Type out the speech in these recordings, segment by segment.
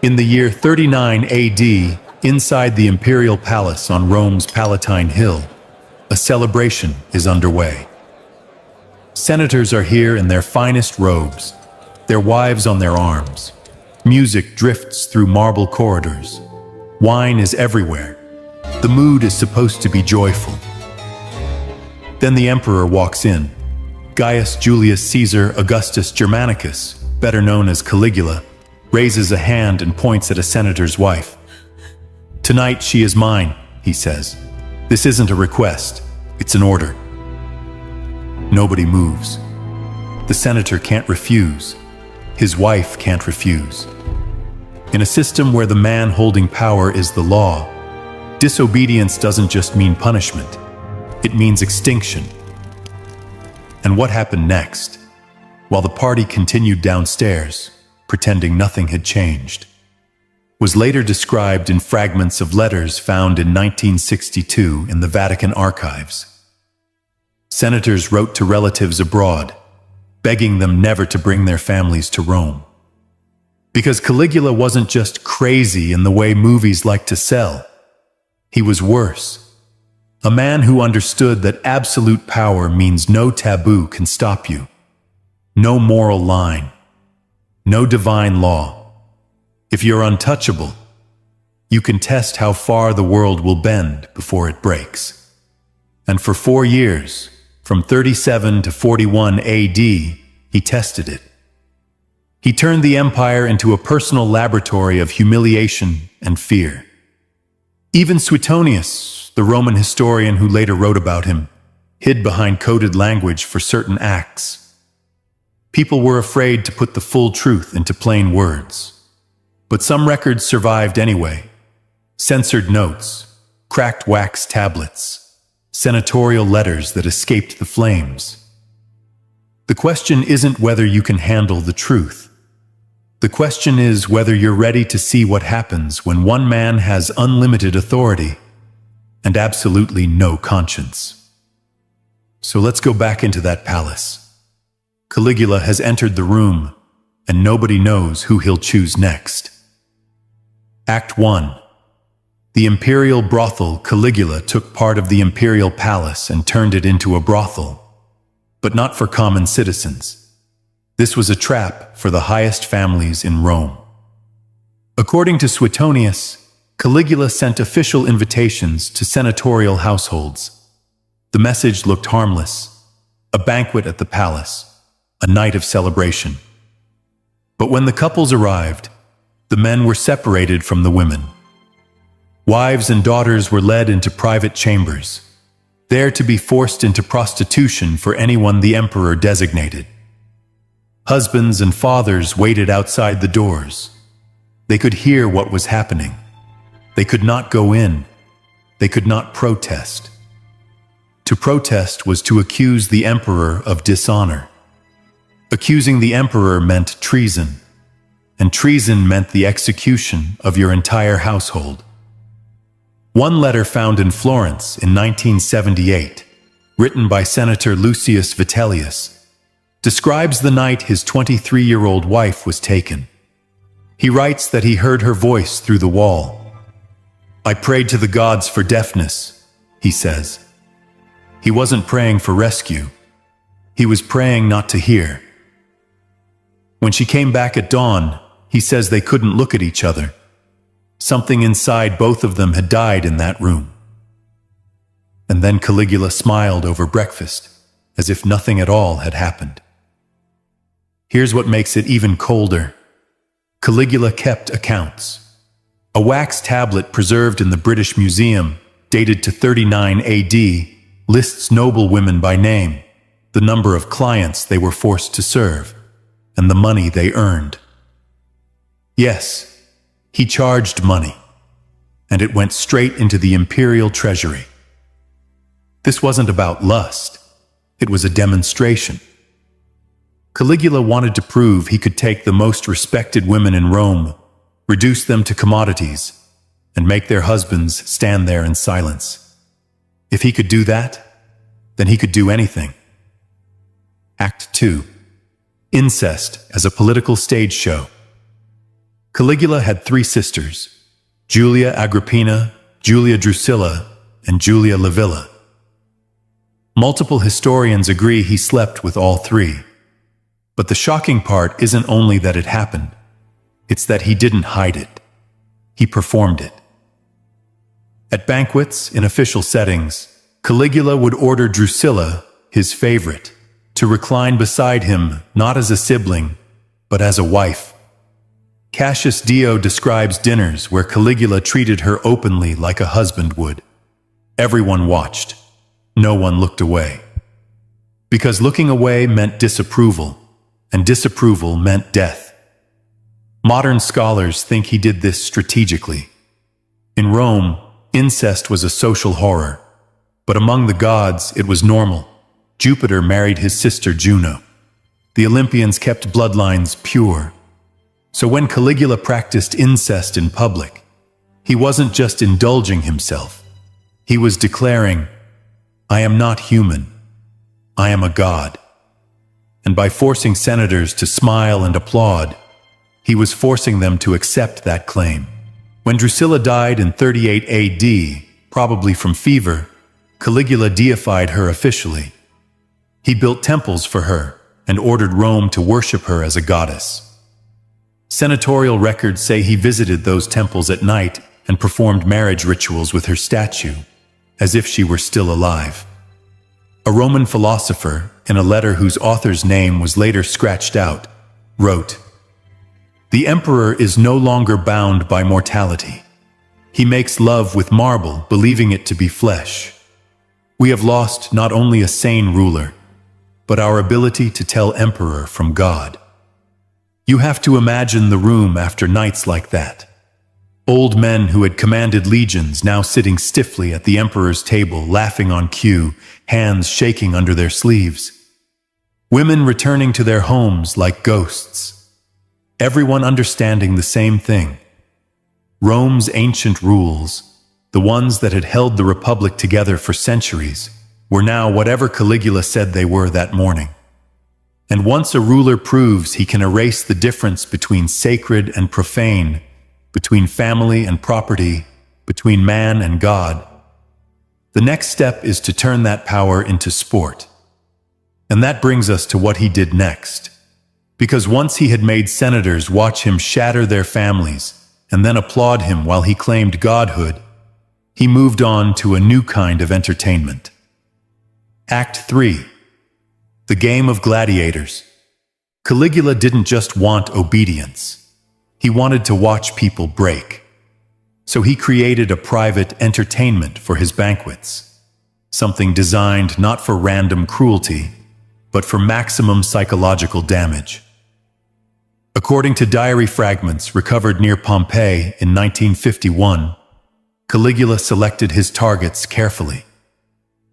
In the year 39 AD, inside the imperial palace on Rome's Palatine Hill, a celebration is underway. Senators are here in their finest robes, their wives on their arms. Music drifts through marble corridors. Wine is everywhere. The mood is supposed to be joyful. Then the emperor walks in. Gaius Julius Caesar Augustus Germanicus, better known as Caligula, raises a hand and points at a senator's wife. "Tonight she is mine," he says. "This isn't a request, it's an order." Nobody moves. The senator can't refuse. His wife can't refuse. In a system where the man holding power is the law, disobedience doesn't just mean punishment, it means extinction. And what happened next? While the party continued downstairs, pretending nothing had changed, was later described in fragments of letters found in 1962 in the Vatican archives. Senators wrote to relatives abroad, begging them never to bring their families to Rome. Because Caligula wasn't just crazy in the way movies like to sell. He was worse. A man who understood that absolute power means no taboo can stop you. No moral line. No divine law. If you're untouchable, you can test how far the world will bend before it breaks. And for 4 years, from 37 to 41 AD, he tested it. He turned the empire into a personal laboratory of humiliation and fear. Even Suetonius, the Roman historian who later wrote about him, hid behind coded language for certain acts. People were afraid to put the full truth into plain words. But some records survived anyway. Censored notes, cracked wax tablets, senatorial letters that escaped the flames. The question isn't whether you can handle the truth. The question is whether you're ready to see what happens when one man has unlimited authority and absolutely no conscience. So let's go back into that palace. Caligula has entered the room, and nobody knows who he'll choose next. Act 1. The imperial brothel. Caligula took part of the imperial palace and turned it into a brothel, but not for common citizens. This was a trap for the highest families in Rome. According to Suetonius, Caligula sent official invitations to senatorial households. The message looked harmless: a banquet at the palace, a night of celebration. But when the couples arrived, the men were separated from the women. Wives and daughters were led into private chambers, there to be forced into prostitution for anyone the emperor designated. Husbands and fathers waited outside the doors. They could hear what was happening. They could not go in. They could not protest. To protest was to accuse the emperor of dishonor. Accusing the emperor meant treason, and treason meant the execution of your entire household. One letter found in Florence in 1978, written by Senator Lucius Vitellius, describes the night his 23-year-old wife was taken. He writes that he heard her voice through the wall. "I prayed to the gods for deafness," he says. He wasn't praying for rescue. He was praying not to hear. When she came back at dawn, he says they couldn't look at each other. Something inside both of them had died in that room. And then Caligula smiled over breakfast, as if nothing at all had happened. Here's what makes it even colder. Caligula kept accounts. A wax tablet preserved in the British Museum, dated to 39 AD, lists noble women by name, the number of clients they were forced to serve, and the money they earned. Yes, he charged money, and it went straight into the imperial treasury. This wasn't about lust. It was a demonstration. Caligula wanted to prove he could take the most respected women in Rome, reduce them to commodities, and make their husbands stand there in silence. If he could do that, then he could do anything. Act 2. Incest as a political stage show. Caligula had three sisters: Julia Agrippina, Julia Drusilla, and Julia Livilla. Multiple historians agree he slept with all three. But the shocking part isn't only that it happened, it's that he didn't hide it. He performed it. At banquets, in official settings, Caligula would order Drusilla, his favorite, to recline beside him not as a sibling, but as a wife. Cassius Dio describes dinners where Caligula treated her openly like a husband would. Everyone watched. No one looked away. Because looking away meant disapproval, and disapproval meant death. Modern scholars think he did this strategically. In Rome, incest was a social horror, but among the gods it was normal. Jupiter married his sister Juno. The Olympians kept bloodlines pure. So when Caligula practiced incest in public, he wasn't just indulging himself. He was declaring, "I am not human. I am a god." And by forcing senators to smile and applaud, he was forcing them to accept that claim. When Drusilla died in 38 AD, probably from fever, Caligula deified her officially. He built temples for her and ordered Rome to worship her as a goddess. Senatorial records say he visited those temples at night and performed marriage rituals with her statue, as if she were still alive. A Roman philosopher, in a letter whose author's name was later scratched out, wrote, "The emperor is no longer bound by mortality. He makes love with marble, believing it to be flesh. We have lost not only a sane ruler, but our ability to tell emperor from God." You have to imagine the room after nights like that. Old men who had commanded legions now sitting stiffly at the emperor's table, laughing on cue, hands shaking under their sleeves. Women returning to their homes like ghosts. Everyone understanding the same thing. Rome's ancient rules, the ones that had held the Republic together for centuries, were now whatever Caligula said they were that morning. And once a ruler proves he can erase the difference between sacred and profane, between family and property, between man and God, the next step is to turn that power into sport. And that brings us to what he did next. Because once he had made senators watch him shatter their families and then applaud him while he claimed godhood, he moved on to a new kind of entertainment. Act 3. The game of gladiators. Caligula didn't just want obedience. He wanted to watch people break. So he created a private entertainment for his banquets. Something designed not for random cruelty, but for maximum psychological damage. According to diary fragments recovered near Pompeii in 1951, Caligula selected his targets carefully.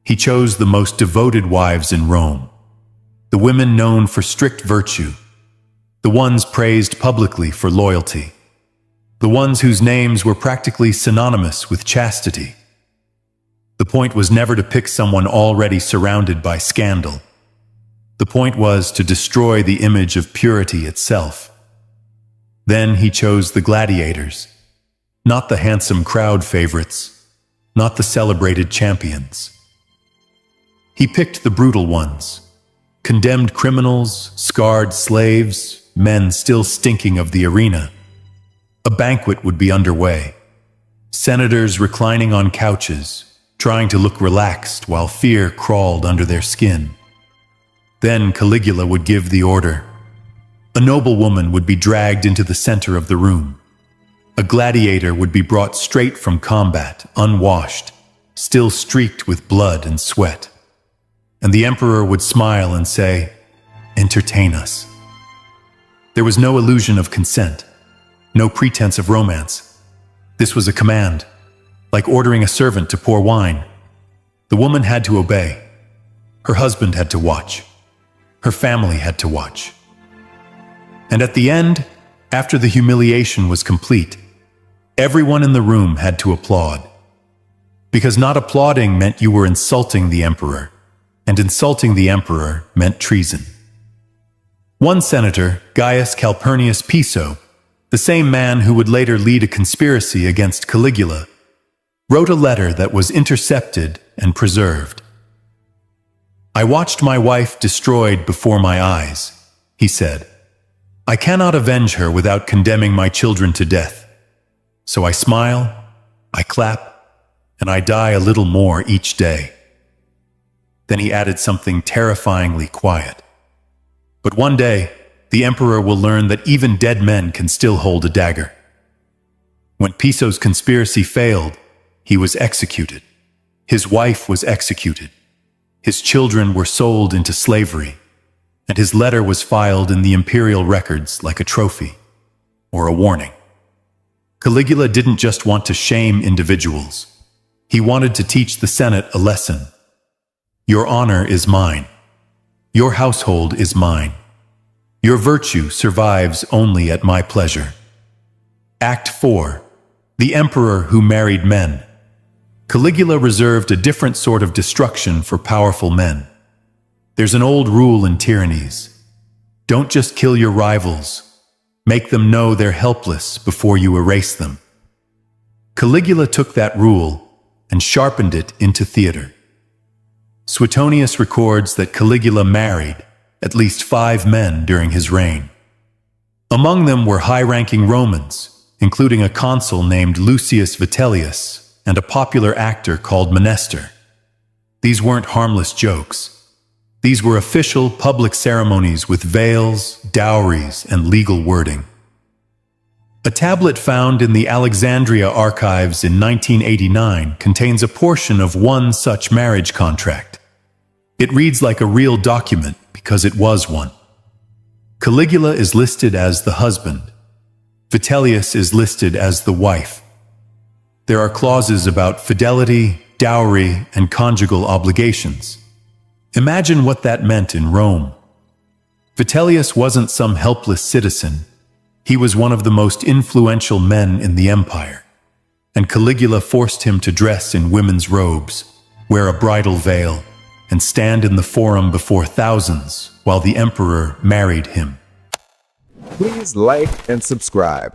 He chose the most devoted wives in Rome. The women known for strict virtue, the ones praised publicly for loyalty, the ones whose names were practically synonymous with chastity. The point was never to pick someone already surrounded by scandal. The point was to destroy the image of purity itself. Then he chose the gladiators, not the handsome crowd favorites, not the celebrated champions. He picked the brutal ones. Condemned criminals, scarred slaves, men still stinking of the arena. A banquet would be underway. Senators reclining on couches, trying to look relaxed while fear crawled under their skin. Then Caligula would give the order. A noble woman would be dragged into the center of the room. A gladiator would be brought straight from combat, unwashed, still streaked with blood and sweat. And the emperor would smile and say, "Entertain us." There was no illusion of consent, no pretense of romance. This was a command, like ordering a servant to pour wine. The woman had to obey. Her husband had to watch. Her family had to watch. And at the end, after the humiliation was complete, everyone in the room had to applaud. Because not applauding meant you were insulting the emperor, and insulting the emperor meant treason. One senator, Gaius Calpurnius Piso, the the same man who would later lead a conspiracy against Caligula, wrote a letter that was intercepted and preserved. "I watched my wife destroyed before my eyes," he said. "I cannot avenge her without condemning my children to death. So I smile, I clap, and I die a little more each day." Then he added something terrifyingly quiet. "But one day, the emperor will learn that even dead men can still hold a dagger." When Piso's conspiracy failed, he was executed. His wife was executed. His children were sold into slavery, and his letter was filed in the imperial records like a trophy or a warning. Caligula didn't just want to shame individuals. He wanted to teach the Senate a lesson. Your honor is mine. Your household is mine. Your virtue survives only at my pleasure. Act 4. The Emperor Who Married Men. Caligula reserved a different sort of destruction for powerful men. There's an old rule in tyrannies. Don't just kill your rivals. Make them know they're helpless before you erase them. Caligula took that rule and sharpened it into theater. Suetonius records that Caligula married at least 5 men during his reign. Among them were high-ranking Romans, including a consul named Lucius Vitellius and a popular actor called Menestor. These weren't harmless jokes. These were official public ceremonies with veils, dowries, and legal wording. A tablet found in the Alexandria archives in 1989 contains a portion of one such marriage contract. It reads like a real document because it was one. Caligula is listed as the husband. Vitellius is listed as the wife. There are clauses about fidelity, dowry, and conjugal obligations. Imagine what that meant in Rome. Vitellius wasn't some helpless citizen. He was one of the most influential men in the empire, and Caligula forced him to dress in women's robes, wear a bridal veil, and stand in the forum before thousands while the emperor married him. Please like and subscribe.